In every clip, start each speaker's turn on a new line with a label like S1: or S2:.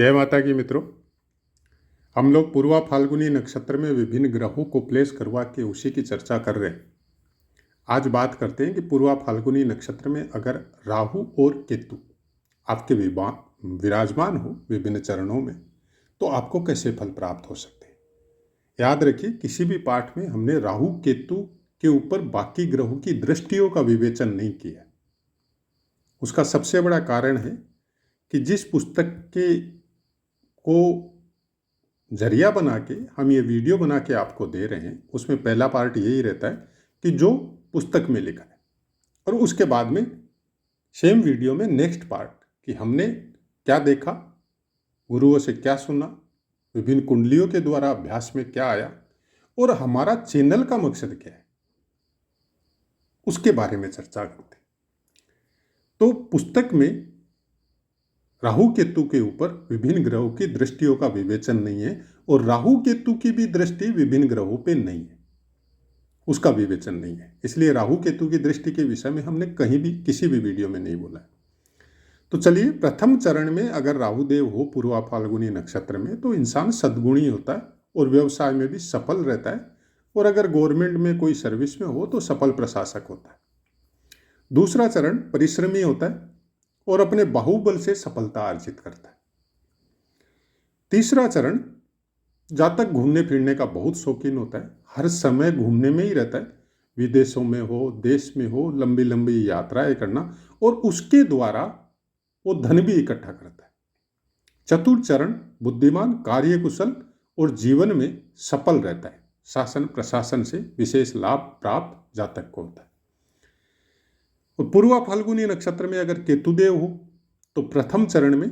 S1: जय माता की मित्रों। हम लोग पूर्वा फाल्गुनी नक्षत्र में विभिन्न ग्रहों को प्लेस करवा के उसी की चर्चा कर रहे हैं। आज बात करते हैं कि पूर्वा फाल्गुनी नक्षत्र में अगर राहु और केतु आपके विराजमान हो विभिन्न चरणों में तो आपको कैसे फल प्राप्त हो सकते हैं। याद रखिए, किसी भी पाठ में हमने राहु केतु के ऊपर बाकी ग्रहों की दृष्टियों का विवेचन नहीं किया। उसका सबसे बड़ा कारण है कि जिस पुस्तक के को जरिया बना के हम ये वीडियो बना के आपको दे रहे हैं, उसमें पहला पार्ट यही रहता है कि जो पुस्तक में लिखा है, और उसके बाद में सेम वीडियो में नेक्स्ट पार्ट कि हमने क्या देखा, गुरुओं से क्या सुना, विभिन्न कुंडलियों के द्वारा अभ्यास में क्या आया और हमारा चैनल का मकसद क्या है, उसके बारे में चर्चा करते हैं। तो पुस्तक में राहु केतु के ऊपर विभिन्न ग्रहों की दृष्टियों का विवेचन नहीं है और राहु केतु की भी दृष्टि विभिन्न ग्रहों पे नहीं है, उसका विवेचन नहीं है। इसलिए राहु केतु की दृष्टि के विषय में हमने कहीं भी किसी भी वीडियो में नहीं बोला है। तो चलिए, प्रथम चरण में अगर राहुदेव हो पूर्वा फाल्गुनी नक्षत्र में तो इंसान सद्गुणी होता है और व्यवसाय में भी सफल रहता है, और अगर गवर्नमेंट में कोई सर्विस में हो तो सफल प्रशासक होता है। दूसरा चरण परिश्रमी होता है और अपने बाहुबल से सफलता अर्जित करता है। तीसरा चरण जातक घूमने फिरने का बहुत शौकीन होता है, हर समय घूमने में ही रहता है, विदेशों में हो देश में हो, लंबी लंबी यात्राएं करना, और उसके द्वारा वो धन भी इकट्ठा करता है। चतुर्थ चरण बुद्धिमान, कार्यकुशल और जीवन में सफल रहता है, शासन प्रशासन से विशेष लाभ प्राप्त जातक को होता है। और पूर्वा फाल्गुनी नक्षत्र में अगर केतुदेव हो तो प्रथम चरण में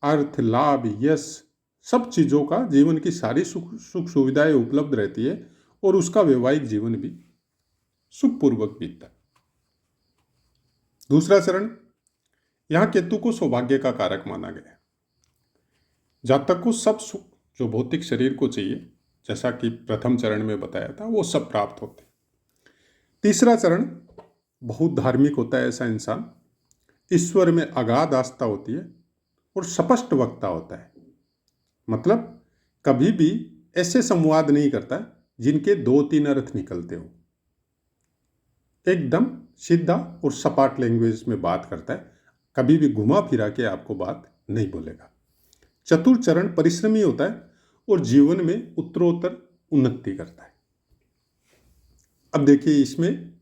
S1: अर्थ, लाभ, यश, सब चीज़ों का, जीवन की सारी सुख सुविधाएं उपलब्ध रहती है और उसका वैवाहिक जीवन भी सुखपूर्वक बीतता है। दूसरा चरण, यहाँ केतु को सौभाग्य का कारक माना गया है। जातक को सब सुख जो भौतिक शरीर को चाहिए, जैसा कि प्रथम चरण में बताया था, वो सब प्राप्त होते हैं। तीसरा चरण बहुत धार्मिक होता है ऐसा इंसान, ईश्वर में अगाध आस्था होती है और स्पष्ट वक्ता होता है, मतलब कभी भी ऐसे संवाद नहीं करता जिनके 2-3 अर्थ निकलते हो, एकदम सीधा और सपाट लैंग्वेज में बात करता है, कभी भी घुमा फिरा के आपको बात नहीं बोलेगा। चतुर्थ चरण परिश्रमी होता है और जीवन में उत्तरोत्तर उन्नति करता है। अब देखिए, इसमें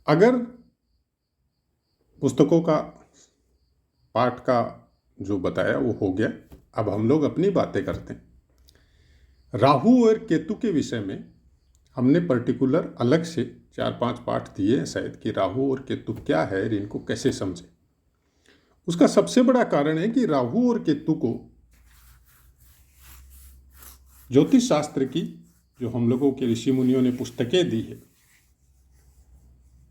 S1: अगर पुस्तकों का पाठ का जो बताया वो हो गया, अब हम लोग अपनी बातें करते हैं। राहु और केतु के विषय में हमने पर्टिकुलर अलग से 4-5 पाठ दिए हैं शायद, कि राहु और केतु क्या है और इनको कैसे समझें। उसका सबसे बड़ा कारण है कि राहु और केतु को ज्योतिष शास्त्र की जो हम लोगों के ऋषि मुनियों ने पुस्तकें दी है,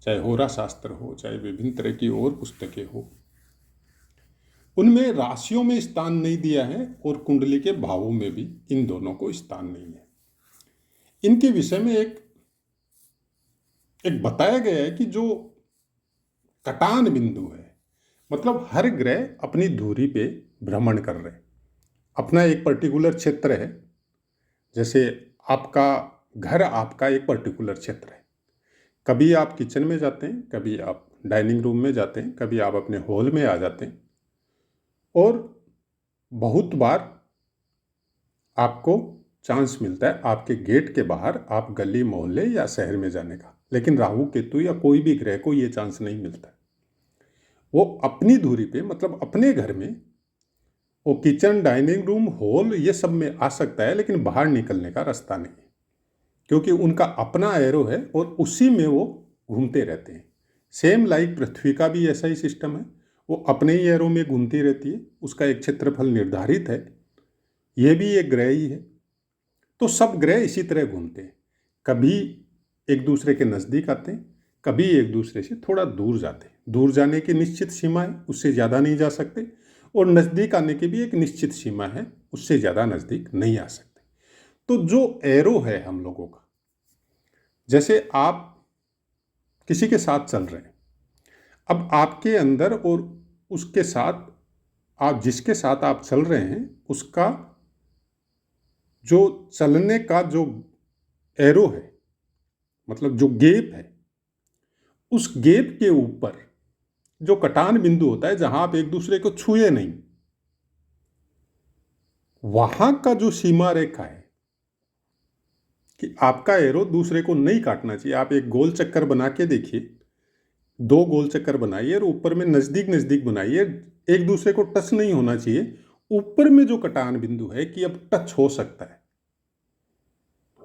S1: चाहे होरा शास्त्र हो, चाहे विभिन्न तरह की और पुस्तकें हो, उनमें राशियों में स्थान नहीं दिया है और कुंडली के भावों में भी इन दोनों को स्थान नहीं है। इनके विषय में एक बताया गया है कि जो कटान बिंदु है, मतलब हर ग्रह अपनी धुरी पे भ्रमण कर रहे हैं, अपना एक पर्टिकुलर क्षेत्र है। जैसे आपका घर आपका एक पर्टिकुलर क्षेत्र है, कभी आप किचन में जाते हैं, कभी आप डाइनिंग रूम में जाते हैं, कभी आप अपने हॉल में आ जाते हैं, और बहुत बार आपको चांस मिलता है आपके गेट के बाहर आप गली मोहल्ले या शहर में जाने का, लेकिन राहु केतु या कोई भी ग्रह को ये चांस नहीं मिलता। वो अपनी धुरी पे, मतलब अपने घर में, वो किचन, डाइनिंग रूम, हॉल, ये सब में आ सकता है, लेकिन बाहर निकलने का रास्ता नहीं है, क्योंकि उनका अपना एरो है और उसी में वो घूमते रहते हैं। सेम लाइक पृथ्वी का भी ऐसा ही सिस्टम है, वो अपने ही एरो में घूमती रहती है, उसका एक क्षेत्रफल निर्धारित है, ये भी एक ग्रह ही है। तो सब ग्रह इसी तरह घूमते हैं, कभी एक दूसरे के नज़दीक आते हैं, कभी एक दूसरे से थोड़ा दूर जाते हैं। दूर जाने की निश्चित सीमा है, उससे ज़्यादा नहीं जा सकते, और नज़दीक आने की भी एक निश्चित सीमा है, उससे ज़्यादा नज़दीक नहीं आ सकते। तो जो एरो है हम लोगों का, जैसे आप किसी के साथ चल रहे हैं, अब आपके अंदर और उसके साथ आप जिसके साथ आप चल रहे हैं उसका जो चलने का जो एरो है, मतलब जो गेप है, उस गेप के ऊपर जो कटान बिंदु होता है जहां आप एक दूसरे को छुए नहीं, वहां का जो सीमा रेखा है कि आपका एरो दूसरे को नहीं काटना चाहिए। आप एक गोल चक्कर बना के देखिए, 2 गोल चक्कर बनाइए और ऊपर में नजदीक नजदीक बनाइए, एक दूसरे को टच नहीं होना चाहिए। ऊपर में जो कटान बिंदु है कि अब टच हो सकता है,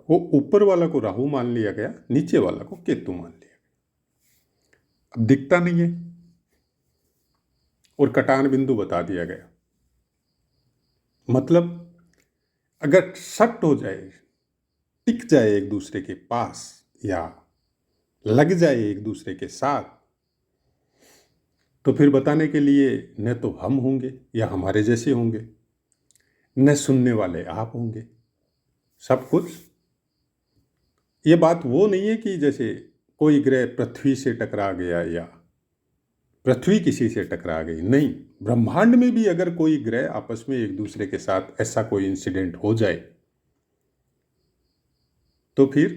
S1: वो ऊपर वाला को राहु मान लिया गया, नीचे वाला को केतु मान लिया गया। अब दिखता नहीं है और कटान बिंदु बता दिया गया। मतलब अगर सट हो जाए, टिक जाए एक दूसरे के पास या लग जाए एक दूसरे के साथ, तो फिर बताने के लिए न तो हम होंगे या हमारे जैसे होंगे, न सुनने वाले आप होंगे, सब कुछ। ये बात वो नहीं है कि जैसे कोई ग्रह पृथ्वी से टकरा गया या पृथ्वी किसी से टकरा गई, नहीं। ब्रह्मांड में भी अगर कोई ग्रह आपस में एक दूसरे के साथ ऐसा कोई इंसिडेंट हो जाए तो फिर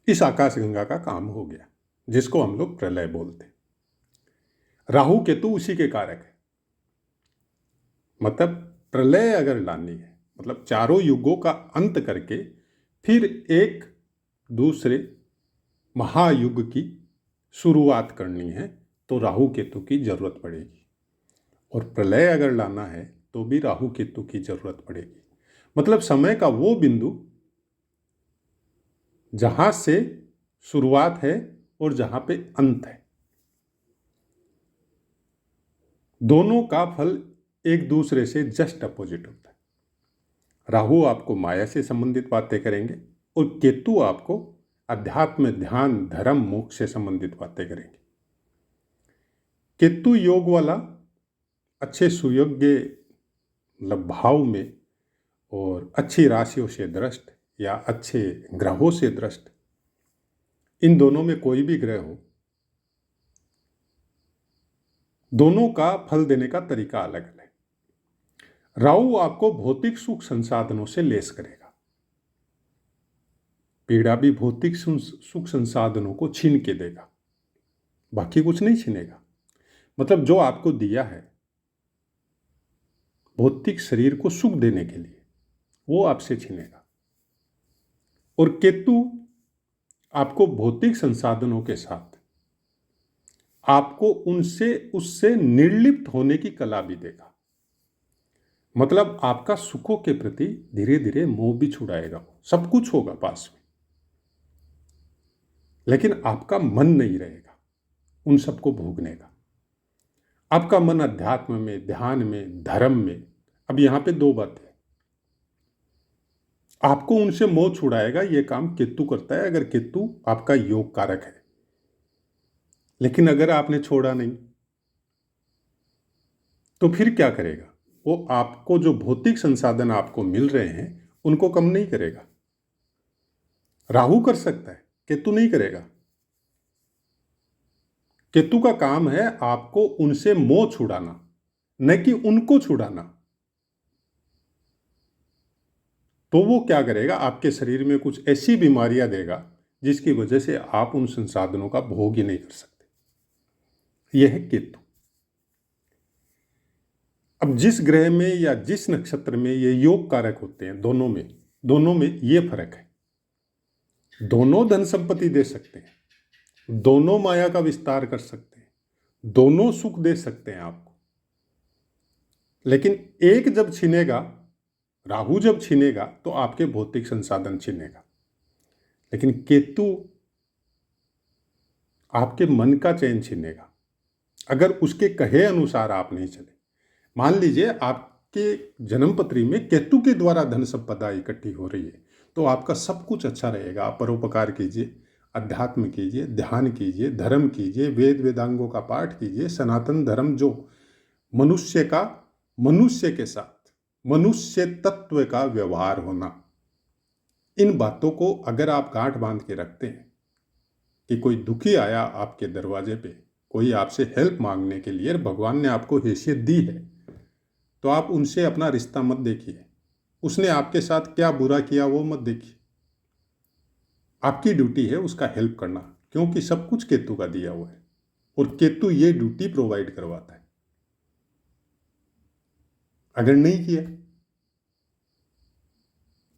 S1: इस आकाशगंगा का काम हो गया, जिसको हम लोग प्रलय बोलते। राहु केतु उसी के कारक है। मतलब प्रलय अगर लानी है, मतलब चारों युगों का अंत करके फिर एक दूसरे महायुग की शुरुआत करनी है तो राहु केतु की जरूरत पड़ेगी। और प्रलय अगर लाना है तो भी राहु केतु की जरूरत पड़ेगी। मतलब समय का वो बिंदु जहां से शुरुआत है और जहां पे अंत है, दोनों का फल एक दूसरे से जस्ट अपोजिट होता है। राहु आपको माया से संबंधित बातें करेंगे और केतु आपको अध्यात्म, ध्यान, धर्म, मोक्ष से संबंधित बातें करेंगे। केतु योग वाला अच्छे सुयोग्य मतलब भाव में और अच्छी राशियों से दृष्ट या अच्छे ग्रहों से दृष्ट, इन दोनों में कोई भी ग्रह हो, दोनों का फल देने का तरीका अलग अलग है। राहु आपको भौतिक सुख संसाधनों से लेस करेगा, पीड़ा भी भौतिक सुख संसाधनों को छीन के देगा, बाकी कुछ नहीं छीनेगा। मतलब जो आपको दिया है भौतिक शरीर को सुख देने के लिए, वो आपसे छीनेगा। और केतु आपको भौतिक संसाधनों के साथ आपको उनसे उससे निर्लिप्त होने की कला भी देगा। मतलब आपका सुखों के प्रति धीरे धीरे मोह भी छुड़ाएगा। सब कुछ होगा पास में, लेकिन आपका मन नहीं रहेगा उन सबको भोगने का। आपका मन अध्यात्म में, ध्यान में, धर्म में। अब यहां पे 2 बातें, आपको उनसे मोह छुड़ाएगा, ये काम केतु करता है अगर केतु आपका योग कारक है। लेकिन अगर आपने छोड़ा नहीं तो फिर क्या करेगा? वो आपको जो भौतिक संसाधन आपको मिल रहे हैं उनको कम नहीं करेगा। राहु कर सकता है, केतु नहीं करेगा। केतु का काम है आपको उनसे मोह छुड़ाना, न कि उनको छुड़ाना। तो वो क्या करेगा? आपके शरीर में कुछ ऐसी बीमारियां देगा जिसकी वजह से आप उन संसाधनों का भोग ही नहीं कर सकते। यह है केतु। अब जिस ग्रह में या जिस नक्षत्र में ये योग कारक होते हैं, दोनों में ये फर्क है। दोनों धन संपत्ति दे सकते हैं, दोनों माया का विस्तार कर सकते हैं, दोनों सुख दे सकते हैं आपको। लेकिन एक जब छीनेगा, राहु जब छीनेगा तो आपके भौतिक संसाधन छीनेगा। लेकिन केतु आपके मन का चैन छीनेगा अगर उसके कहे अनुसार आप नहीं चले। मान लीजिए आपके जन्मपत्री में केतु के द्वारा धन संपदा इकट्ठी हो रही है तो आपका सब कुछ अच्छा रहेगा। आप परोपकार कीजिए, अध्यात्म कीजिए, ध्यान कीजिए, धर्म कीजिए, वेद वेदांगों का पाठ कीजिए। सनातन धर्म जो मनुष्य का मनुष्य के साथ मनुष्य तत्व का व्यवहार होना, इन बातों को अगर आप गांठ बांध के रखते हैं कि कोई दुखी आया आपके दरवाजे पे कोई आपसे हेल्प मांगने के लिए भगवान ने आपको हैसियत दी है, तो आप उनसे अपना रिश्ता मत देखिए। उसने आपके साथ क्या बुरा किया वो मत देखिए। आपकी ड्यूटी है उसका हेल्प करना, क्योंकि सब कुछ केतु का दिया हुआ है और केतु ये ड्यूटी प्रोवाइड करवाता है। अगर नहीं किया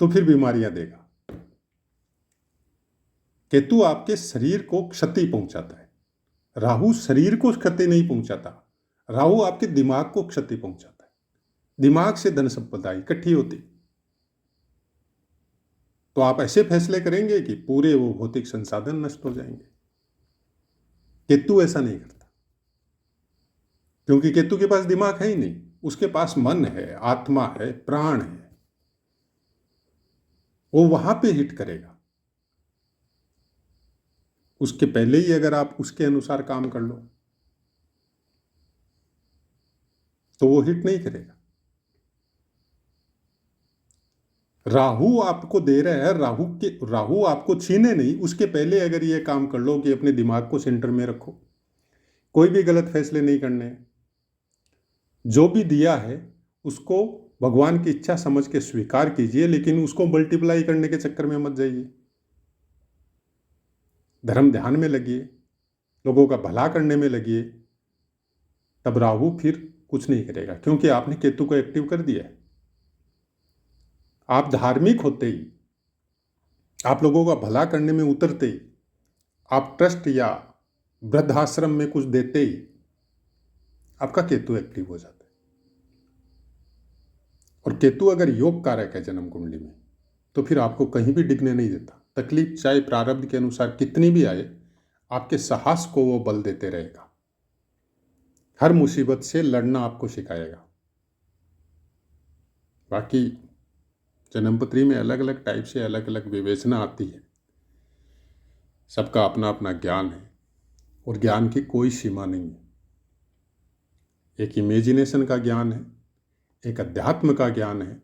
S1: तो फिर बीमारियां देगा। केतु आपके शरीर को क्षति पहुंचाता है, राहु शरीर को क्षति नहीं पहुंचाता। राहु आपके दिमाग को क्षति पहुंचाता है। दिमाग से धन संपदा इकट्ठी होती, तो आप ऐसे फैसले करेंगे कि पूरे वो भौतिक संसाधन नष्ट हो जाएंगे। केतु ऐसा नहीं करता, क्योंकि केतु के पास दिमाग है ही नहीं, उसके पास मन है, आत्मा है, प्राण है। वो वहां पे हिट करेगा। उसके पहले ही अगर आप उसके अनुसार काम कर लो तो वो हिट नहीं करेगा। राहु आपको दे रहा है, राहु आपको छीने नहीं, उसके पहले अगर ये काम कर लो कि अपने दिमाग को सेंटर में रखो, कोई भी गलत फैसले नहीं करने, जो भी दिया है उसको भगवान की इच्छा समझ के स्वीकार कीजिए, लेकिन उसको मल्टीप्लाई करने के चक्कर में मत जाइए। धर्म ध्यान में लगिए, लोगों का भला करने में लगिए, तब राहु फिर कुछ नहीं करेगा, क्योंकि आपने केतु को एक्टिव कर दिया है। आप धार्मिक होते ही, आप लोगों का भला करने में उतरते ही, आप ट्रस्ट या वृद्धाश्रम में कुछ देते ही आपका केतु एक्टिव हो जाता है। और केतु अगर योग कारक है जन्म कुंडली में, तो फिर आपको कहीं भी डिगने नहीं देता। तकलीफ चाहे प्रारब्ध के अनुसार कितनी भी आए, आपके साहस को वो बल देते रहेगा। हर मुसीबत से लड़ना आपको सिखाएगा। बाकी जन्मपत्री में अलग अलग टाइप से अलग अलग विवेचना आती है, सबका अपना अपना ज्ञान है और ज्ञान की कोई सीमा नहीं है। एक इमेजिनेशन का ज्ञान है, एक अध्यात्म का ज्ञान है,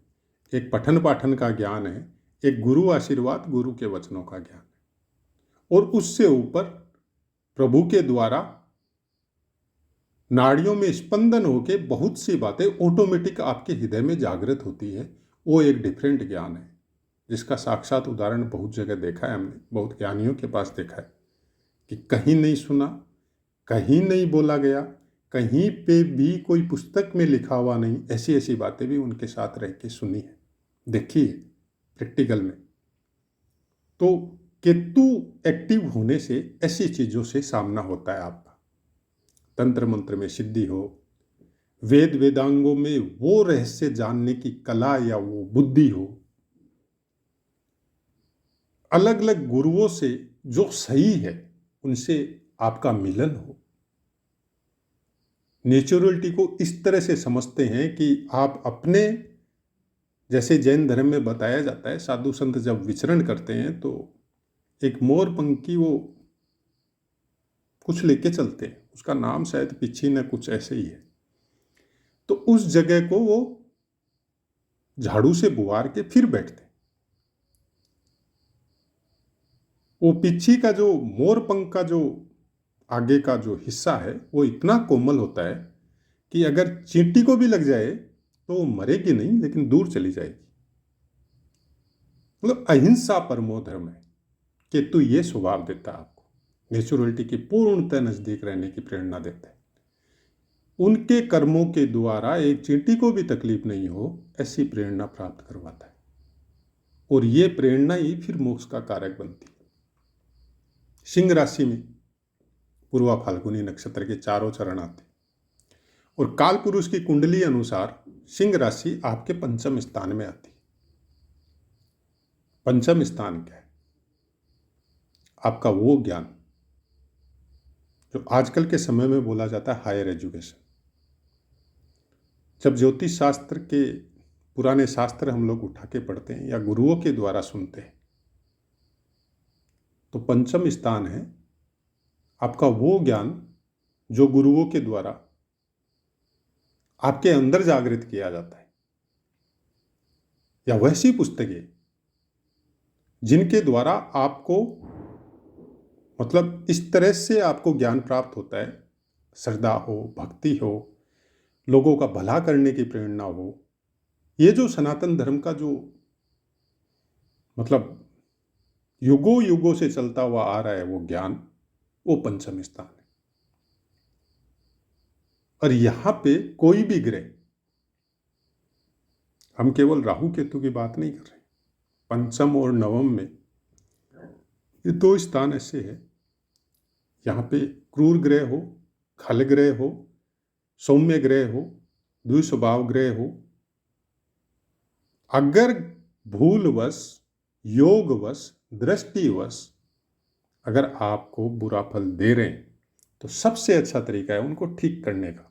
S1: एक पठन पाठन का ज्ञान है, एक गुरु आशीर्वाद, गुरु के वचनों का ज्ञान है, और उससे ऊपर प्रभु के द्वारा नाड़ियों में स्पंदन होके बहुत सी बातें ऑटोमेटिक आपके हृदय में जागृत होती है। वो एक डिफरेंट ज्ञान है, जिसका साक्षात उदाहरण बहुत जगह देखा है हमने, बहुत ज्ञानियों के पास देखा है कि कहीं नहीं सुना, कहीं नहीं बोला गया, कहीं पे भी कोई पुस्तक में लिखा हुआ नहीं, ऐसी ऐसी बातें भी उनके साथ रह के सुनी है, देखी है प्रैक्टिकल में। तो केतु एक्टिव होने से ऐसी चीज़ों से सामना होता है आपका। तंत्र मंत्र में सिद्धि हो, वेद वेदांगों में वो रहस्य जानने की कला या वो बुद्धि हो, अलग अलग गुरुओं से जो सही है उनसे आपका मिलन हो, नेचुरलिटी को इस तरह से समझते हैं कि आप अपने, जैसे जैन धर्म में बताया जाता है, साधु संत जब विचरण करते हैं तो एक मोर पंखी वो कुछ लेके चलते हैं, उसका नाम शायद पिछी न कुछ ऐसे ही है। तो उस जगह को वो झाड़ू से बुआर के फिर बैठते। वो पिछी का जो मोर पंख का जो आगे का जो हिस्सा है वो इतना कोमल होता है कि अगर चींटी को भी लग जाए तो वो मरेगी नहीं, लेकिन दूर चली जाएगी। मतलब अहिंसा परमो धर्म है। केतु ये स्वभाव देता है आपको, नेचुरलिटी की पूर्णतः नजदीक रहने की प्रेरणा देता है। उनके कर्मों के द्वारा एक चींटी को भी तकलीफ नहीं हो, ऐसी प्रेरणा प्राप्त करवाता है, और ये प्रेरणा ही फिर मोक्ष का कारक बनती है। सिंह राशि में पूर्वा फाल्गुनी नक्षत्र के चारों चरण आते, और काल पुरुष की कुंडली अनुसार सिंह राशि आपके पंचम स्थान में आती। पंचम स्थान क्या है? आपका वो ज्ञान जो आजकल के समय में बोला जाता है हायर एजुकेशन। जब ज्योतिष शास्त्र के पुराने शास्त्र हम लोग उठा के पढ़ते हैं या गुरुओं के द्वारा सुनते हैं, तो पंचम स्थान है आपका वो ज्ञान जो गुरुओं के द्वारा आपके अंदर जागृत किया जाता है, या वैसी पुस्तकें जिनके द्वारा आपको, मतलब इस तरह से आपको ज्ञान प्राप्त होता है श्रद्धा हो, भक्ति हो, लोगों का भला करने की प्रेरणा हो, ये जो सनातन धर्म का जो मतलब युगों युगों से चलता हुआ आ रहा है वो ज्ञान, वो पंचम स्थान है। और यहां पे कोई भी ग्रह, हम केवल राहु केतु की बात नहीं कर रहे, पंचम और नवम में ये दो स्थान ऐसे हैं, यहाँ पे क्रूर ग्रह हो, खल ग्रह हो, सौम्य ग्रह हो, द्विस्वभाव ग्रह हो, अगर भूलवश, योगवश, दृष्टिवश अगर आपको बुरा फल दे रहे हैं तो सबसे अच्छा तरीका है उनको ठीक करने का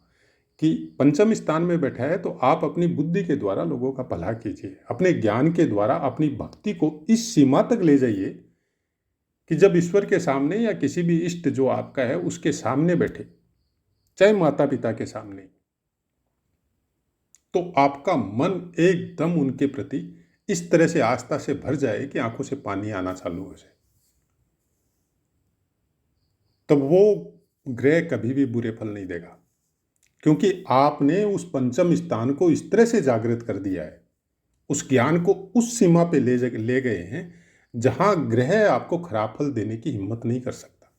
S1: कि पंचम स्थान में बैठा है तो आप अपनी बुद्धि के द्वारा लोगों का भला कीजिए, अपने ज्ञान के द्वारा अपनी भक्ति को इस सीमा तक ले जाइए कि जब ईश्वर के सामने या किसी भी इष्ट जो आपका है उसके सामने बैठे, चाहे माता पिता के सामने, तो आपका मन एकदम उनके प्रति इस तरह से आस्था से भर जाए कि आंखों से पानी आना चालू हो जाए। तब वो ग्रह कभी भी बुरे फल नहीं देगा, क्योंकि आपने उस पंचम स्थान को इस तरह से जागृत कर दिया है, उस ज्ञान को उस सीमा पे ले गए हैं जहां ग्रह आपको खराब फल देने की हिम्मत नहीं कर सकता।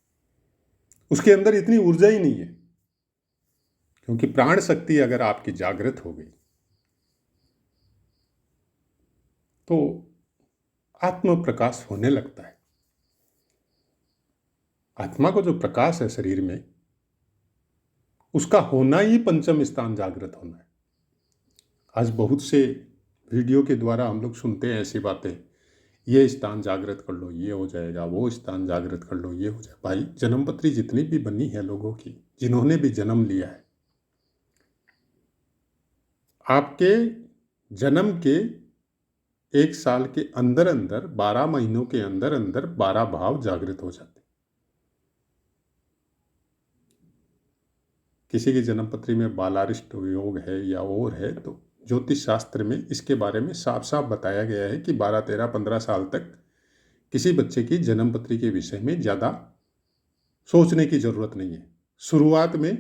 S1: उसके अंदर इतनी ऊर्जा ही नहीं है, क्योंकि प्राण शक्ति अगर आपकी जागृत हो गई तो आत्म प्रकाश होने लगता है। आत्मा को जो प्रकाश है शरीर में, उसका होना ही पंचम स्थान जागृत होना है। आज बहुत से वीडियो के द्वारा हम लोग सुनते हैं ऐसी बातें, ये स्थान जागृत कर लो ये हो जाएगा, वो स्थान जागृत कर लो ये हो जाएगा। भाई, जन्मपत्री जितनी भी बनी है लोगों की, जिन्होंने भी जन्म लिया है, आपके जन्म के 1 साल के अंदर अंदर 12 महीनों के अंदर अंदर 12 भाव जागृत हो जाते। किसी की जन्मपत्री में बालारिष्ट योग है या और है तो ज्योतिष शास्त्र में इसके बारे में साफ साफ बताया गया है कि 12, 13, 15 साल तक किसी बच्चे की जन्मपत्री के विषय में ज़्यादा सोचने की ज़रूरत नहीं है। शुरुआत में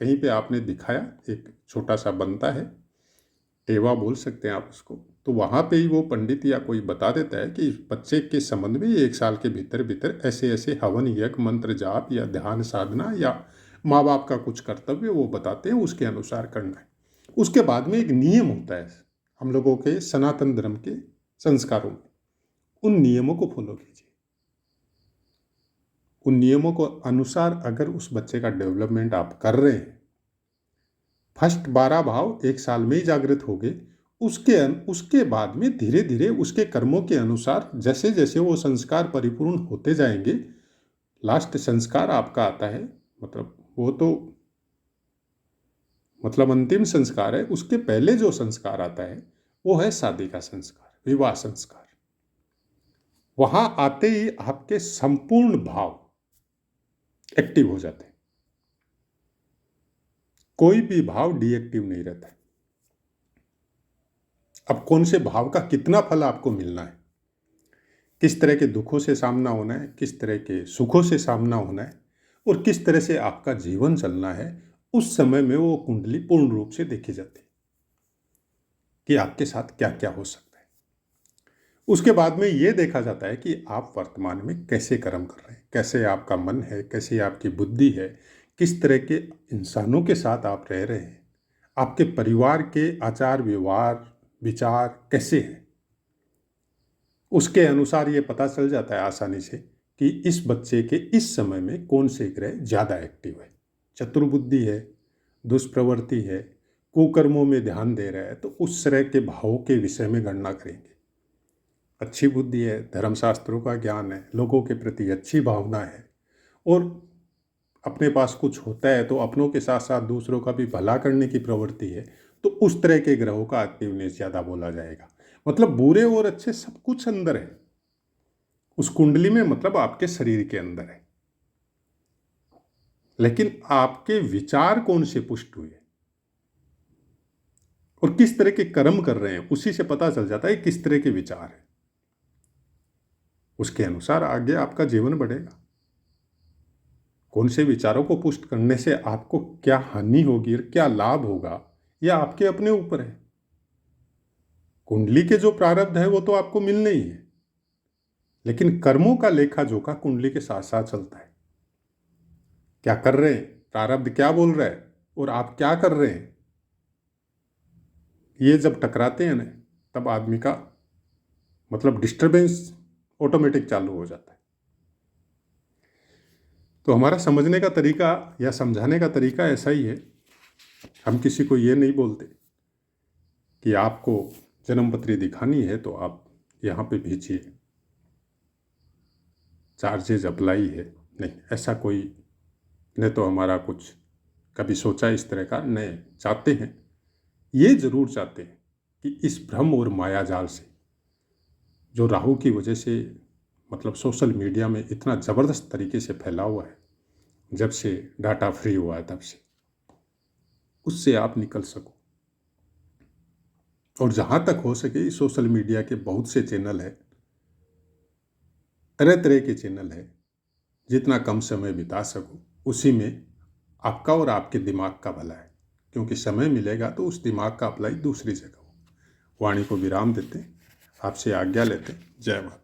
S1: कहीं पे आपने दिखाया, एक छोटा सा बनता है, टेवा बोल सकते हैं आप उसको, तो वहाँ पे ही वो पंडित या कोई बता देता है कि बच्चे के संबंध में 1 साल के भीतर भीतर ऐसे ऐसे हवन यज्ञ मंत्र जाप या ध्यान साधना या माँ बाप का कुछ कर्तव्य वो बताते हैं, उसके अनुसार करना है। उसके बाद में एक नियम होता है हम लोगों के सनातन धर्म के संस्कारों में, उन नियमों को फॉलो कीजिए। उन नियमों को अनुसार अगर उस बच्चे का डेवलपमेंट आप कर रहे हैं, फर्स्ट 12 भाव 1 साल में ही जागृत हो गए, उसके बाद में धीरे धीरे उसके कर्मों के अनुसार जैसे जैसे वो संस्कार परिपूर्ण होते जाएंगे, लास्ट संस्कार आपका आता है, मतलब वो तो अंतिम संस्कार है। उसके पहले जो संस्कार आता है वो है शादी का संस्कार, विवाह संस्कार। वहां आते ही आपके संपूर्ण भाव एक्टिव हो जाते हैं, कोई भी भाव डीएक्टिव नहीं रहता है। अब कौन से भाव का कितना फल आपको मिलना है, किस तरह के दुखों से सामना होना है, किस तरह के सुखों से सामना होना है और किस तरह से आपका जीवन चलना है, उस समय में वो कुंडली पूर्ण रूप से देखी जाती है कि आपके साथ क्या क्या हो सकता है। उसके बाद में ये देखा जाता है कि आप वर्तमान में कैसे कर्म कर रहे हैं, कैसे आपका मन है, कैसे आपकी बुद्धि है, किस तरह के इंसानों के साथ आप रह रहे हैं, आपके परिवार के आचार व्यवहार विचार कैसे हैं। उसके अनुसार ये पता चल जाता है आसानी से कि इस बच्चे के इस समय में कौन से ग्रह ज़्यादा एक्टिव है, चतुर्बुद्धि है, दुष्प्रवृत्ति है, कुकर्मों में ध्यान दे रहा है, तो उस तरह के भावों के विषय में गणना करेंगे। अच्छी बुद्धि है, धर्मशास्त्रों का ज्ञान है, लोगों के प्रति अच्छी भावना है और अपने पास कुछ होता है तो अपनों के साथ साथ दूसरों का भी भला करने की प्रवृत्ति है, तो उस तरह के ग्रहों का एक्टिवनेस ज़्यादा बोला जाएगा। मतलब बुरे और अच्छे सब कुछ अंदर है उस कुंडली में, मतलब आपके शरीर के अंदर है, लेकिन आपके विचार कौन से पुष्ट हुए और किस तरह के कर्म कर रहे हैं, उसी से पता चल जाता है किस तरह के विचार है। उसके अनुसार आगे आपका जीवन बढ़ेगा। कौन से विचारों को पुष्ट करने से आपको क्या हानि होगी और क्या लाभ होगा, यह आपके अपने ऊपर है। कुंडली के जो प्रारब्ध है वो तो आपको मिलने ही है, लेकिन कर्मों का लेखा जोखा कुंडली के साथ साथ चलता है। क्या कर रहे हैं, प्रारब्ध क्या बोल रहा है और आप क्या कर रहे हैं, ये जब टकराते हैं ना, तब आदमी का मतलब डिस्टरबेंस ऑटोमेटिक चालू हो जाता है। तो हमारा समझने का तरीका या समझाने का तरीका ऐसा ही है। हम किसी को ये नहीं बोलते कि आपको जन्मपत्री दिखानी है तो आप यहाँ पे भेजिए, चार्जेज अप्लाई है, नहीं, ऐसा कोई ने तो हमारा कुछ कभी सोचा इस तरह का नहीं। चाहते हैं, ये जरूर चाहते हैं कि इस भ्रम और माया जाल से जो राहु की वजह से मतलब सोशल मीडिया में इतना ज़बरदस्त तरीके से फैला हुआ है, जब से डाटा फ्री हुआ है तब से, उससे आप निकल सको। और जहाँ तक हो सके सोशल मीडिया के बहुत से चैनल है, तरह तरह के चैनल है, जितना कम समय बिता सको उसी में आपका और आपके दिमाग का भला है, क्योंकि समय मिलेगा तो उस दिमाग का अप्लाई दूसरी जगह हो। वाणी को विराम देते, आपसे आज्ञा लेते। जय माता।